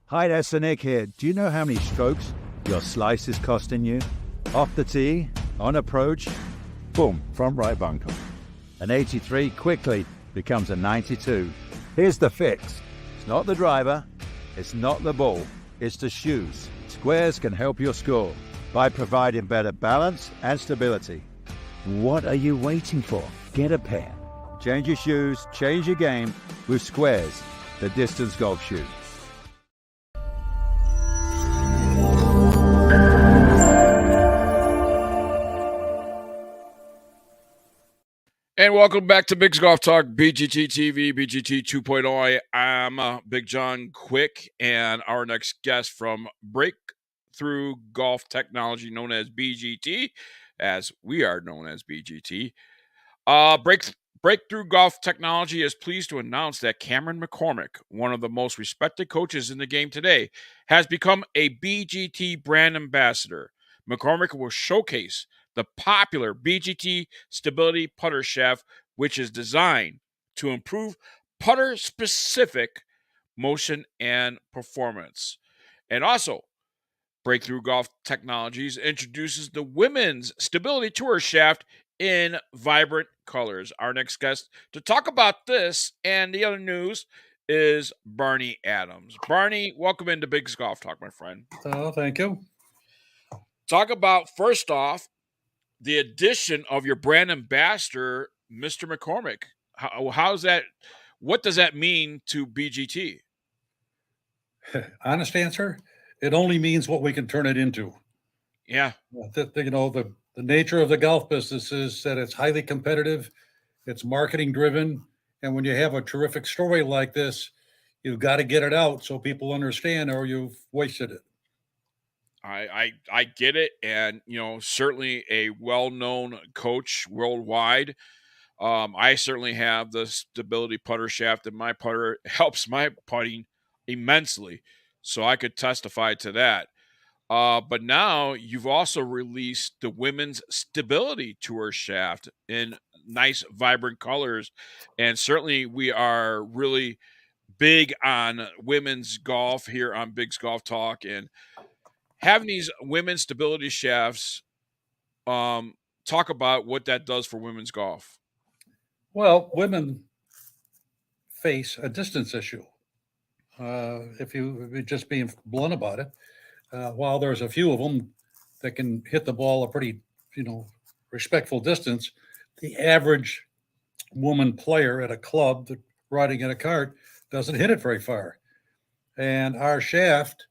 Hi there, Sir Nick here. Do you know how many strokes your slice is costing you? Off the tee, on approach, boom, front right bunker. An 83 quickly becomes a 92. Here's the fix. It's not the driver, it's not the ball, it's the shoes. Squares can help your score by providing better balance and stability. What are you waiting for? Get a pair. Change your shoes, change your game with Squares, the distance golf shoe. And welcome back to Big's Golf Talk, BGT TV, BGT 2.0. I'm Big John Quick, and our next guest from Breakthrough Golf Technology, known as BGT, as we are known as BGT. Breakthrough Golf Technology is pleased to announce that Cameron McCormick, one of the most respected coaches in the game today, has become a BGT brand ambassador. McCormick will showcase the popular BGT Stability Putter Shaft, which is designed to improve putter-specific motion and performance. And also, Breakthrough Golf Technologies introduces the Women's Stability Tour Shaft in vibrant colors. Our next guest to talk about this and the other news is Barney Adams. Barney, welcome into Big's Golf Talk, my friend. Oh, thank you. Talk about, first off, the addition of your brand ambassador, Mr. McCormick. How's that? What does that mean to BGT? Honest answer, it only means what we can turn it into. Yeah. The nature of the golf business is that it's highly competitive, it's marketing driven, and when you have a terrific story like this, you've got to get it out so people understand, or you've wasted it. I get it, and certainly a well-known coach worldwide. I certainly have the stability putter shaft, and my putter helps my putting immensely, so I could testify to that. But now you've also released the Women's Stability Tour Shaft in nice, vibrant colors, and certainly we are really big on women's golf here on Big's Golf Talk, and having these women's stability shafts, talk about what that does for women's golf. Well, women face a distance issue. If you just being blunt about it, while there's a few of them that can hit the ball a pretty, respectful distance, the average woman player at a club that riding in a cart doesn't hit it very far. And our shaft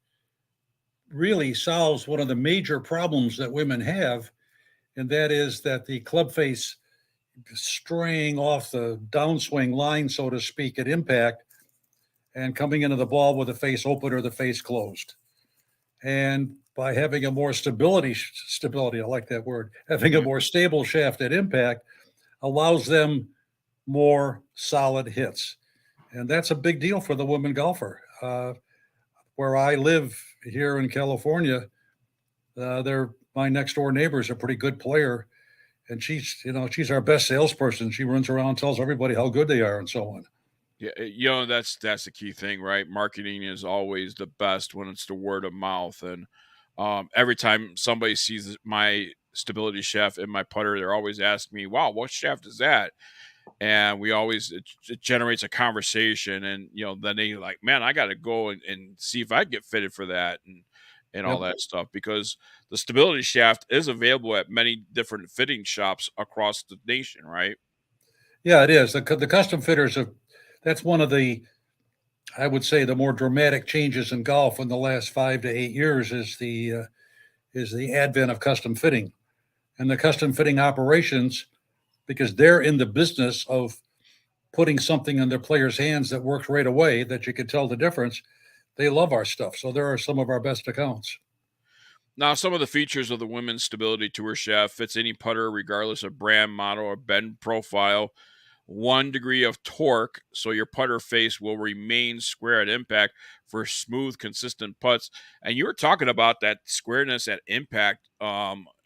really solves one of the major problems that women have, and that is that the club face straying off the downswing line, so to speak, at impact and coming into the ball with the face open or the face closed. And by having a more stability, I like that word, having a more stable shaft at impact allows them more solid hits. And that's a big deal for the women golfer. Where I live here in California, they're my next door neighbor is a pretty good player. And she's our best salesperson. She runs around, tells everybody how good they are and so on. Yeah, that's the key thing, right? Marketing is always the best when it's the word of mouth. And every time somebody sees my stability shaft in my putter, they're always asking me, "Wow, what shaft is that?" And we always it generates a conversation, and then they like, "Man, I got to go and see if I get fitted for that," and all that stuff, because the stability shaft is available at many different fitting shops across the nation, right? Yeah, it is. The custom fitters that's one of the, I would say, the more dramatic changes in golf in the last 5 to 8 years is the advent of custom fitting, and the custom fitting operations, because they're in the business of putting something in their players' hands that works right away, that you can tell the difference. They love our stuff. So there are some of our best accounts. Now, some of the features of the Women's Stability Tour Shaft fits any putter regardless of brand, model, or bend profile. 1 degree of torque, so your putter face will remain square at impact for smooth, consistent putts. And you were talking about that squareness at impact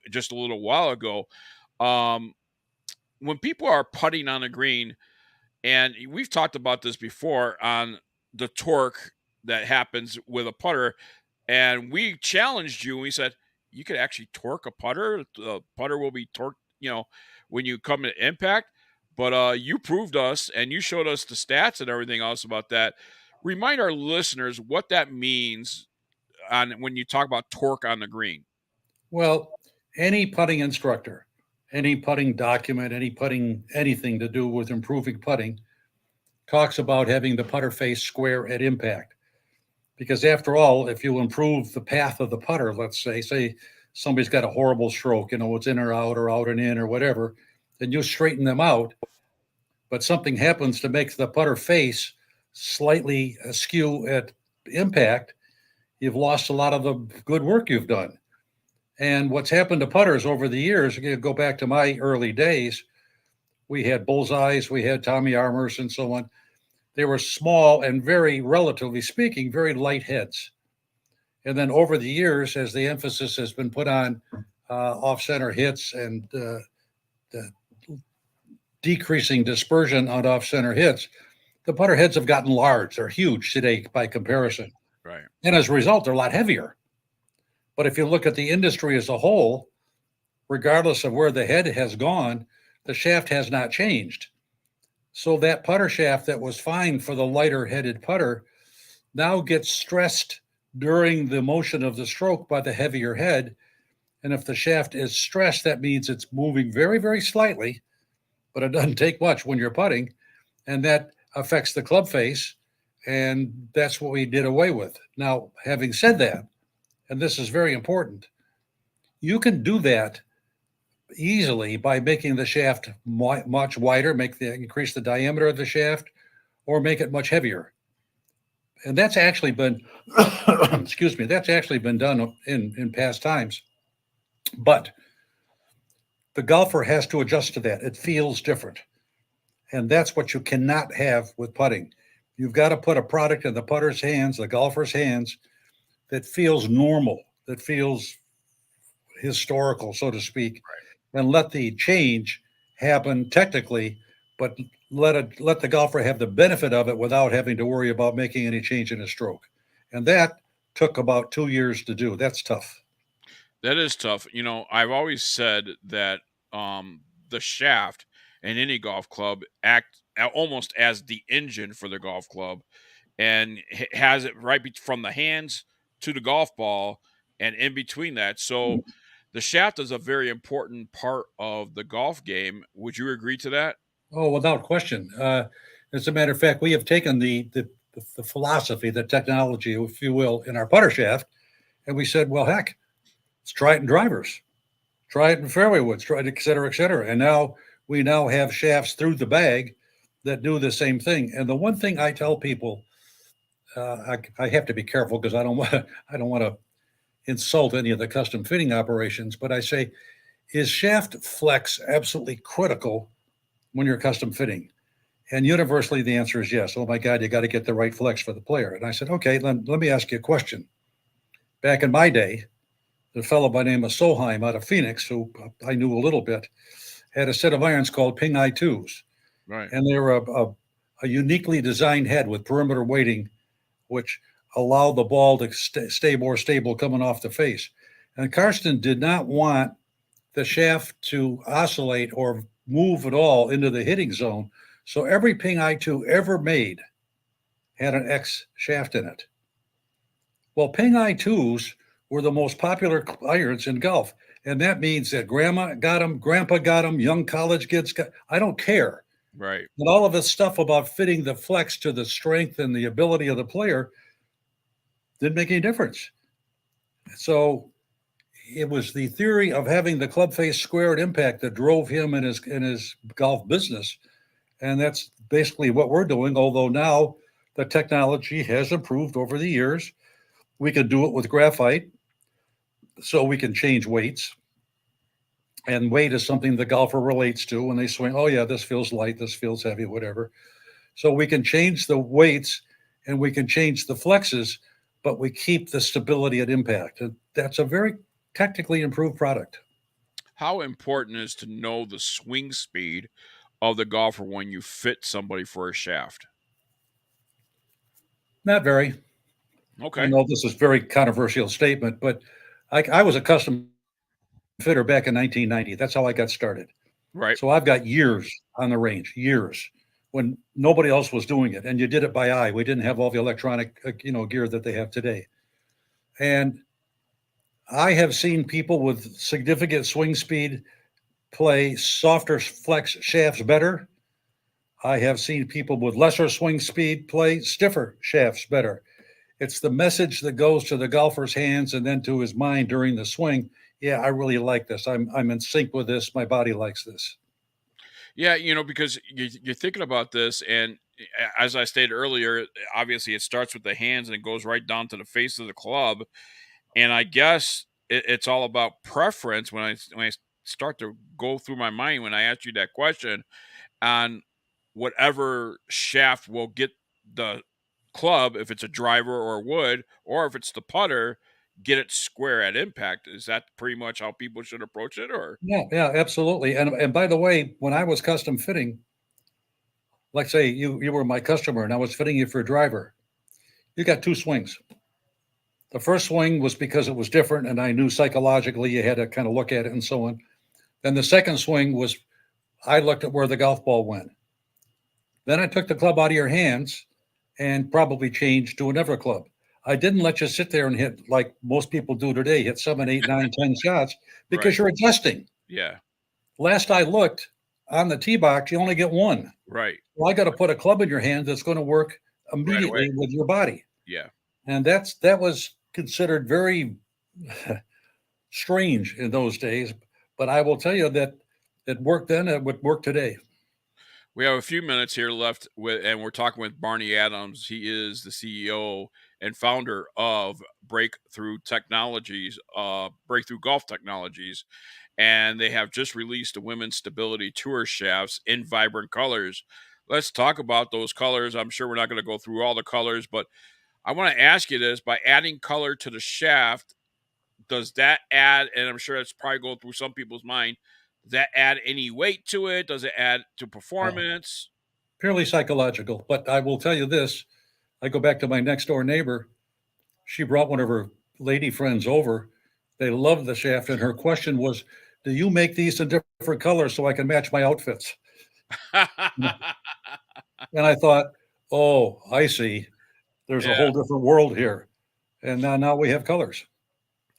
just a little while ago. When people are putting on a green, and we've talked about this before on the torque that happens with a putter. And we challenged you and we said, you could actually torque a putter. The putter will be torqued, when you come to impact. But you proved us and you showed us the stats and everything else about that. Remind our listeners what that means on when you talk about torque on the green. Well, any putting instructor, any putting document, any putting anything to do with improving putting talks about having the putter face square at impact. Because after all, if you improve the path of the putter, let's say somebody's got a horrible stroke, it's in or out and in or whatever, then you straighten them out, but something happens to make the putter face slightly askew at impact, you've lost a lot of the good work you've done. And what's happened to putters over the years, you go back to my early days, we had Bullseyes, we had Tommy Armours, and so on. They were small and very, relatively speaking, very light heads. And then over the years, as the emphasis has been put on off center hits and the decreasing dispersion on off center hits, the putter heads have gotten large. They're huge today by comparison. Right. And as a result, they're a lot heavier. But if you look at the industry as a whole, regardless of where the head has gone, the shaft has not changed. So that putter shaft that was fine for the lighter headed putter now gets stressed during the motion of the stroke by the heavier head. And if the shaft is stressed, that means it's moving very, very slightly, but it doesn't take much when you're putting. And that affects the club face. And that's what we did away with. Now, having said that, and this is very important, you can do that easily by making the shaft much wider, increase the diameter of the shaft, or make it much heavier. And that's actually been, excuse me, that's actually been done in past times. But the golfer has to adjust to that. It feels different. And that's what you cannot have with putting. You've got to put a product in the putter's hands, the golfer's hands, that feels normal, that feels historical, so to speak, and let the change happen technically, but let the golfer have the benefit of it without having to worry about making any change in his stroke. And that took about 2 years to do. That's tough. That is tough. I've always said that the shaft in any golf club act almost as the engine for the golf club, and has it from the hands to the golf ball and in between that. So the shaft is a very important part of the golf game. Would you agree to that? Oh, without question. As a matter of fact, we have taken the philosophy, the technology, if you will, in our putter shaft, and we said, well, heck, let's try it in drivers, try it in fairway woods, try it, et cetera, et cetera. And now we have shafts through the bag that do the same thing. And the one thing I tell people, I have to be careful because I don't want to insult any of the custom fitting operations, but I say, is shaft flex absolutely critical when you're custom fitting? And universally, the answer is yes. Oh my God, you got to get the right flex for the player. And I said, okay, let me ask you a question. Back in my day, the fellow by the name of Solheim out of Phoenix, who I knew a little bit, had a set of irons called Ping I2s. Right. And they were a uniquely designed head with perimeter weighting, which allowed the ball to stay more stable coming off the face. And Karsten did not want the shaft to oscillate or move at all into the hitting zone. So every Ping I2 ever made had an X shaft in it. Well, Ping I2s were the most popular irons in golf. And that means that grandma got them, grandpa got them, young college kids got, I don't care. Right. And all of this stuff about fitting the flex to the strength and the ability of the player didn't make any difference. So it was the theory of having the club face square at impact that drove him in his golf business. And that's basically what we're doing, although now the technology has improved over the years. We can do it with graphite, so we can change weights. And weight is something the golfer relates to when they swing. Oh, yeah, this feels light, this feels heavy, whatever. So we can change the weights and we can change the flexes, but we keep the stability at impact. And that's a very technically improved product. How important is to know the swing speed of the golfer when you fit somebody for a shaft? Not very. I Okay. know this is a very controversial statement, but I was a custom fitter back in 1990. That's how I got started. Right. So I've got years on the range, years when nobody else was doing it, and you did it by eye. We didn't have all the electronic, gear that they have today. And I have seen people with significant swing speed play softer flex shafts better. I have seen people with lesser swing speed play stiffer shafts better. It's the message that goes to the golfer's hands and then to his mind during the swing. Yeah, I really like this. I'm in sync with this. My body likes this. Yeah, because you're thinking about this, and as I stated earlier, obviously it starts with the hands and it goes right down to the face of the club. And I guess it's all about preference when I start to go through my mind when I ask you that question on whatever shaft will get the club, if it's a driver or a wood, or if it's the putter, get it square at impact. Is that pretty much how people should approach it, or Yeah, yeah, absolutely. And by the way, when I was custom fitting, like say you were my customer and I was fitting you for a driver, you got two swings. The first swing was because it was different, and I knew psychologically you had to kind of look at it and so on. Then the second swing was I looked at where the golf ball went. Then I took the club out of your hands and probably changed to another club. I didn't let you sit there and hit like most people do today, hit 7, 8, 9, 10 shots right? because you're adjusting. Yeah, Last I looked on the tee box, you only get one. right. Well, I got to put a club in your hand that's going to work Right away. immediately with your body. Yeah. And that was considered very strange in those days. But I will tell you that it worked then, it would work today. We have a few minutes here left and we're talking with Barney Adams. He is the CEO and founder of Breakthrough Golf Technologies, and they have just released the Women's Stability Tour shafts in vibrant colors. Let's talk about those colors. I'm sure we're not going to go through all the colors, but I want to ask you this: by adding color to the shaft, does that add, and I'm sure it's probably going through some people's mind, does that add any weight to it? Does it add to Uh, performance? Purely psychological. But I will tell you this, I go back to my next door neighbor. She brought one of her lady friends over. They loved the shaft, and her question was, "Do you make these in different colors so I can match my outfits?" And I thought, "Oh, I see. There's a Yeah. whole different world here." And now we have colors.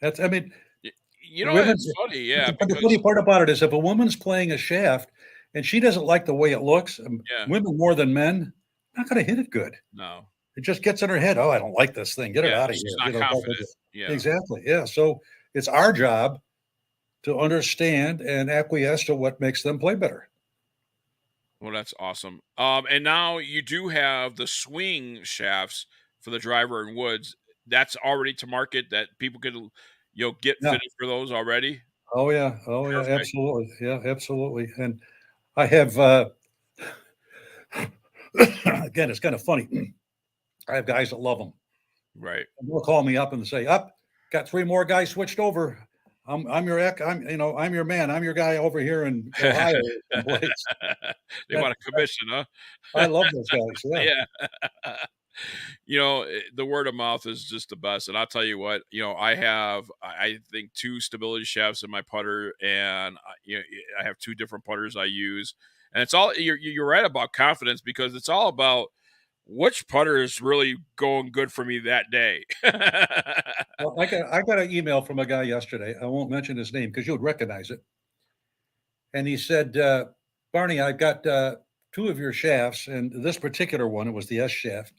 I mean, Y women. it's funny, yeah, The because funny part about it is, if a woman's playing a shaft and she doesn't like the way it looks, yeah, women more than men, not going to hit it good. no. It just gets in her head. Oh, I don't like this thing. Get it Yeah, out of she's here. not Blah, blah, confident. blah. Yeah. Exactly. Yeah. So it's our job to understand and acquiesce to what makes them play better. Well, that's awesome. And now you do have the swing shafts for the driver and woods. That's already to market that people could, get Yeah. fitted for those already? Oh yeah. Oh yeah. Perfect. Absolutely. Yeah. Absolutely. And I have again, it's kind of funny. I have guys that love them. Right. They'll call me up and say, "Up, got three more guys switched over. I'm your I'm your man. I'm your guy over here in Ohio someplace." They That, want a commission, huh? I love those guys. Yeah. Yeah. The word of mouth is just the best, and I'll tell you what, I think 2 stability shafts in my putter, and, I have 2 different putters I use, and it's all you're right about confidence because it's all about which putter is really going good for me that day. Well, I got an email from a guy yesterday. I won't mention his name because you would recognize it. And he said, "Barney, I've got two of your shafts, and this particular one, it was the S shaft."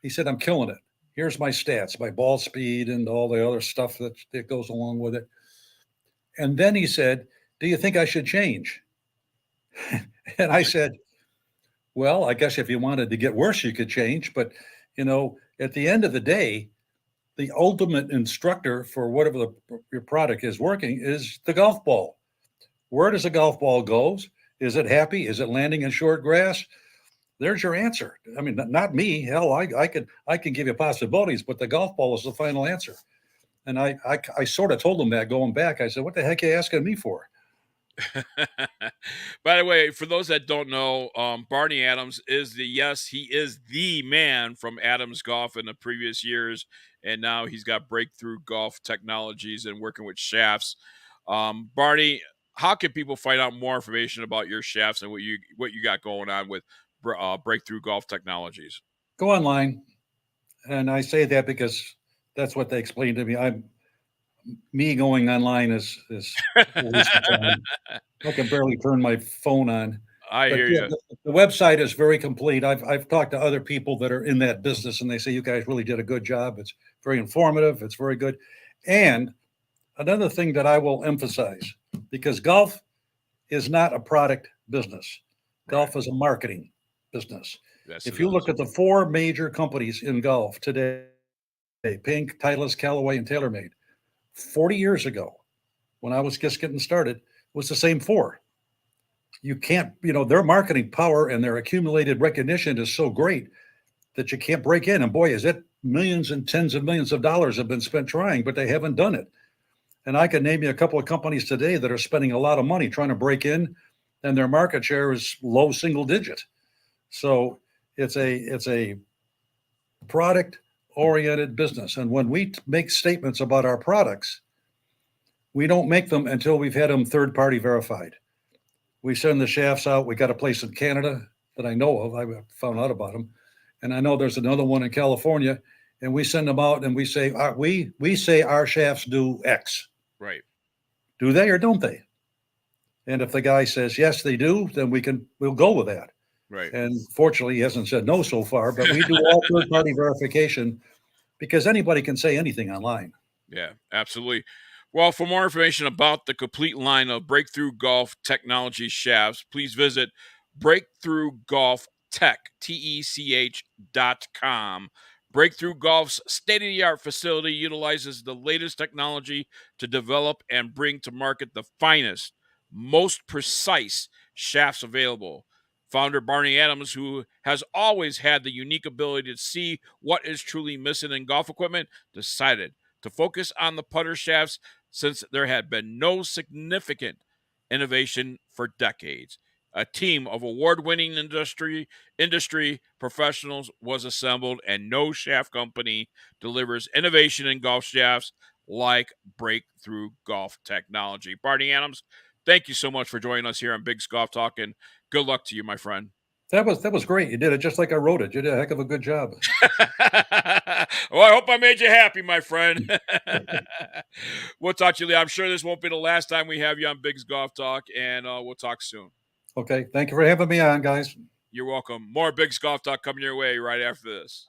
He said, "I'm killing it. Here's my stats, my ball speed, and all the other stuff that goes along with it." And then he said, "Do you think I should change?" And I said, "Well, I guess if you wanted to get worse, you could change. But, at the end of the day, the ultimate instructor for whatever your product is working is the golf ball. Where does a golf ball goes? Is it happy? Is it landing in short grass? There's your answer. I mean, not me. Hell, I can give you possibilities, but the golf ball is the final answer." And I sort of told him that going back. I said, "What the heck are you asking me for?" By the way, for those that don't know, Barney Adams he is the man from Adams Golf in the previous years. and now he's got Breakthrough Golf Technologies and working with shafts. Barney, how can people find out more information about your shafts and what you got going on with Breakthrough Golf Technologies? Go online, and I say that because that's what they explained to me. Me going online is a waste of time. I can barely turn my phone on. I But hear yeah, you. the website is very complete. I've talked to other people that are in that business, and they say you guys really did a good job. It's very informative. It's very good. And another thing that I will emphasize, because golf is not a product business. Golf is a marketing business. Yes, If it you is. look at the four major companies in golf today, Pink, Titleist, Callaway, and TaylorMade, 40 years ago, when I was just getting started, was the same four. You can't, their marketing power and their accumulated recognition is so great that you can't break in. And boy, is it millions and tens of millions of dollars have been spent trying, but they haven't done it. And I can name you a couple of companies today that are spending a lot of money trying to break in, and their market share is low single digit. So it's a product oriented business. And when we make statements about our products, we don't make them until we've had them third party verified. We send the shafts out. We got a place in Canada that I know of. I found out about them, and I know there's another one in California. And we send them out, and we say we say our shafts do X. Right. Do they or don't they? And if the guy says yes, they do, then we'll go with that. Right. And fortunately, he hasn't said no so far. But we do all third party verification because anybody can say anything online. Yeah, absolutely. Well, for more information about the complete line of Breakthrough Golf Technology shafts, please visit breakthroughgolftech.com. Breakthrough Golf's state-of-the-art facility utilizes the latest technology to develop and bring to market the finest, most precise shafts available. Founder Barney Adams, who has always had the unique ability to see what is truly missing in golf equipment, decided to focus on the putter shafts since there had been no significant innovation for decades. A team of award-winning industry professionals was assembled, and no shaft company delivers innovation in golf shafts like Breakthrough Golf Technology. Barney Adams, thank you so much for joining us here on Big's Golf Talk, and good luck to you, my friend. That was great. You did it just like I wrote it. You did a heck of a good job. Well, I hope I made you happy, my friend. We'll talk to you later. I'm sure this won't be the last time we have you on Big's Golf Talk, and we'll talk soon. Okay. Thank you for having me on, guys. You're welcome. More Big's Golf Talk coming your way right after this.